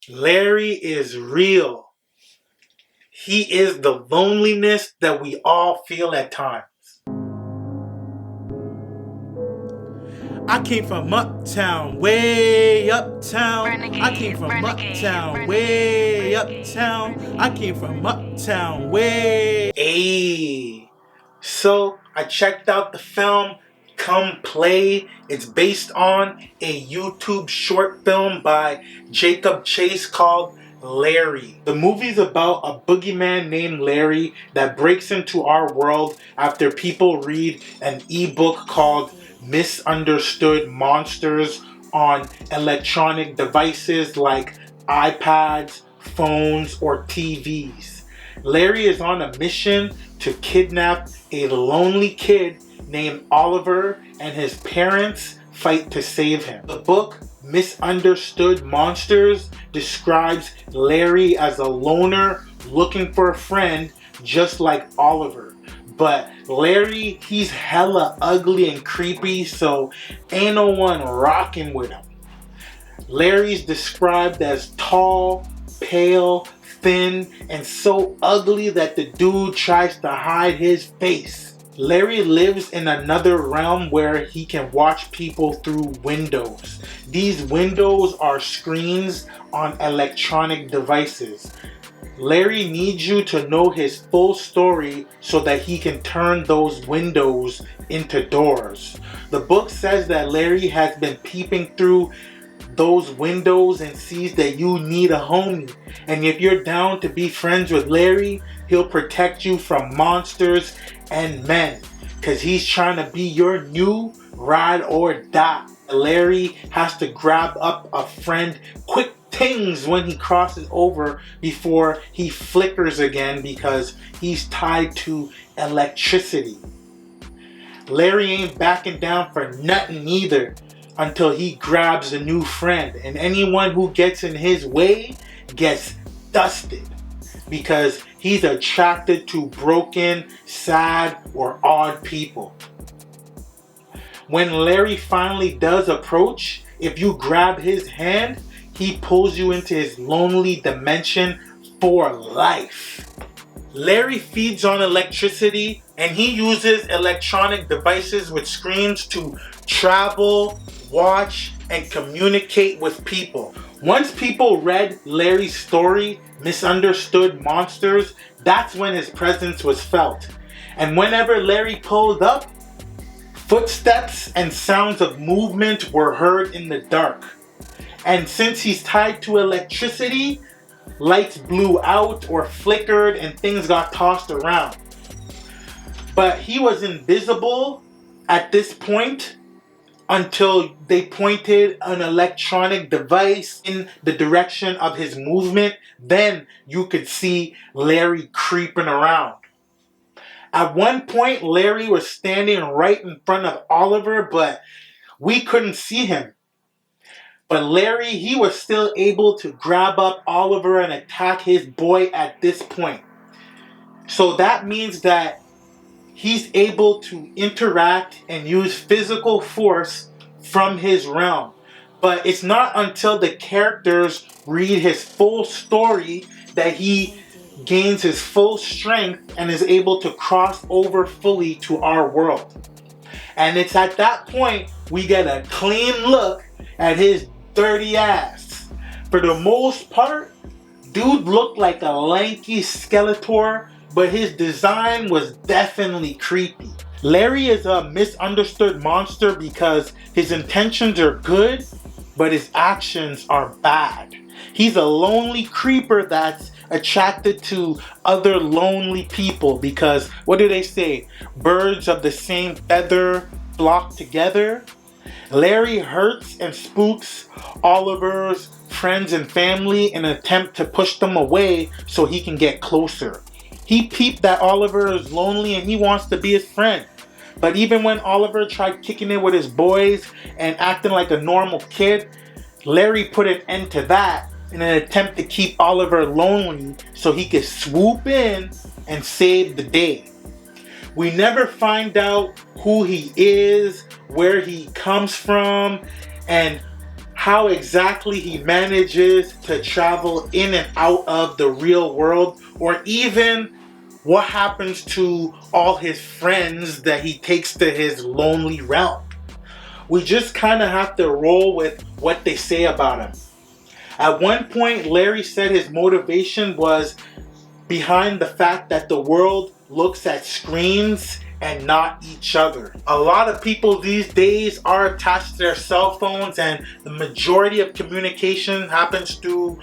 Larry is real. He is the loneliness that we all feel at times. I came from uptown, way uptown. I came from uptown, way uptown. I came from uptown, way. Ayy. So I checked out the film Come Play. It's based on a YouTube short film by Jacob Chase called Larry. The movie's about a boogeyman named Larry that breaks into our world after people read an ebook called Misunderstood Monsters on electronic devices like iPads, phones, or TVs. Larry is on a mission to kidnap a lonely kid named Oliver, and his parents fight to save him. The book Misunderstood Monsters describes Larry as a loner looking for a friend just like Oliver. But Larry, he's hella ugly and creepy, so ain't no one rocking with him. Larry's described as tall, pale, thin, and so ugly that the dude tries to hide his face. Larry lives in another realm where he can watch people through windows. These windows are screens on electronic devices. Larry needs you to know his full story so that he can turn those windows into doors. The book says that Larry has been peeping through those windows and sees that you need a homie. And if you're down to be friends with Larry, he'll protect you from monsters and men. Cause he's trying to be your new ride or die. Larry has to grab up a friend quick things when he crosses over before he flickers again because he's tied to electricity. Larry ain't backing down for nothing either until he grabs a new friend, and anyone who gets in his way gets dusted because he's attracted to broken, sad, or odd people. When Larry finally does approach, if you grab his hand, he pulls you into his lonely dimension for life. Larry feeds on electricity and he uses electronic devices with screens to travel, watch, and communicate with people. Once people read Larry's story, Misunderstood Monsters, that's when his presence was felt. And whenever Larry pulled up, footsteps and sounds of movement were heard in the dark. And since he's tied to electricity, lights blew out or flickered and things got tossed around. But he was invisible at this point until they pointed an electronic device in the direction of his movement. Then you could see Larry creeping around. At one point, Larry was standing right in front of Oliver, but we couldn't see him. But Larry, he was still able to grab up Oliver and attack his boy at this point. So that means that he's able to interact and use physical force from his realm. But it's not until the characters read his full story that he gains his full strength and is able to cross over fully to our world. And it's at that point we get a clean look at his dirty ass. For the most part, dude looked like a lanky Skeletor, but his design was definitely creepy. Larry is a misunderstood monster because his intentions are good, but his actions are bad. He's a lonely creeper that's attracted to other lonely people because, what do they say? Birds of the same feather flock together. Larry hurts and spooks Oliver's friends and family in an attempt to push them away so he can get closer. He peeped that Oliver is lonely and he wants to be his friend. But even when Oliver tried kicking it with his boys and acting like a normal kid, Larry put an end to that in an attempt to keep Oliver lonely so he could swoop in and save the day. We never find out who he is, where he comes from, and how exactly he manages to travel in and out of the real world, or even what happens to all his friends that he takes to his lonely realm. We just kind of have to roll with what they say about him. At one point, Larry said his motivation was behind the fact that the world looks at screens and not each other. A lot of people these days are attached to their cell phones, and the majority of communication happens through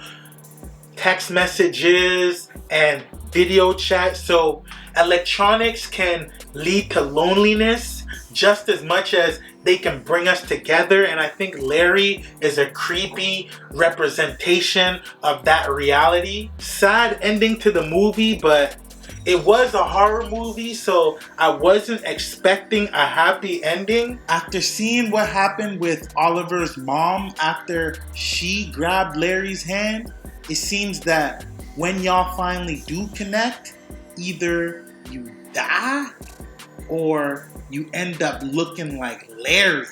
text messages and video chat. So electronics can lead to loneliness just as much as they can bring us together, and I think Larry is a creepy representation of that reality. Sad ending to the movie, but it was a horror movie, so I wasn't expecting a happy ending. After seeing what happened with Oliver's mom after she grabbed Larry's hand, it seems that when y'all finally do connect, either you die or you end up looking like Larry.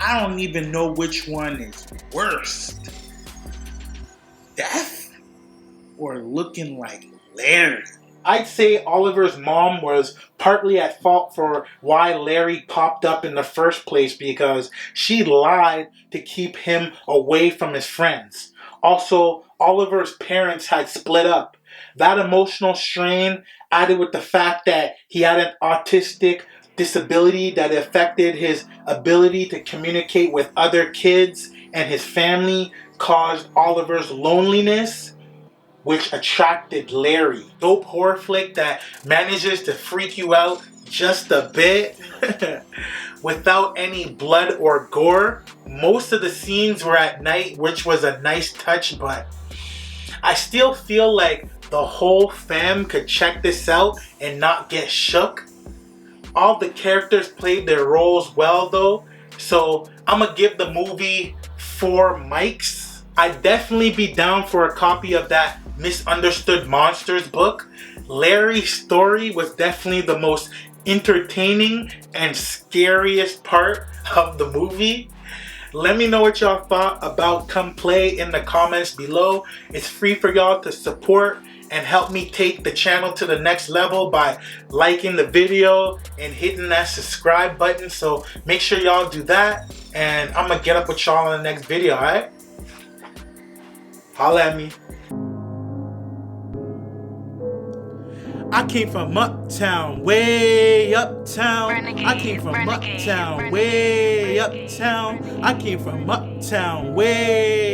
I don't even know which one is worse. Death or looking like Larry? I'd say Oliver's mom was partly at fault for why Larry popped up in the first place, because she lied to keep him away from his friends. Also, Oliver's parents had split up. That emotional strain, added with the fact that he had an autistic disability that affected his ability to communicate with other kids and his family, caused Oliver's loneliness, which attracted Larry. Dope horror flick that manages to freak you out just a bit without any blood or gore. Most of the scenes were at night, which was a nice touch, but I still feel like the whole fam could check this out and not get shook. All the characters played their roles well though, so I'm gonna give the movie 4 mics. I'd definitely be down for a copy of that Misunderstood Monsters book. Larry's story was definitely the most entertaining and scariest part of the movie. Let me know what y'all thought about Come Play in the comments below. It's free for y'all to support and help me take the channel to the next level by liking the video and hitting that subscribe button. So make sure y'all do that, and I'm gonna get up with y'all in the next video, alright? Holla at me. I came from uptown, way uptown. I came from uptown, way uptown. I came from uptown, way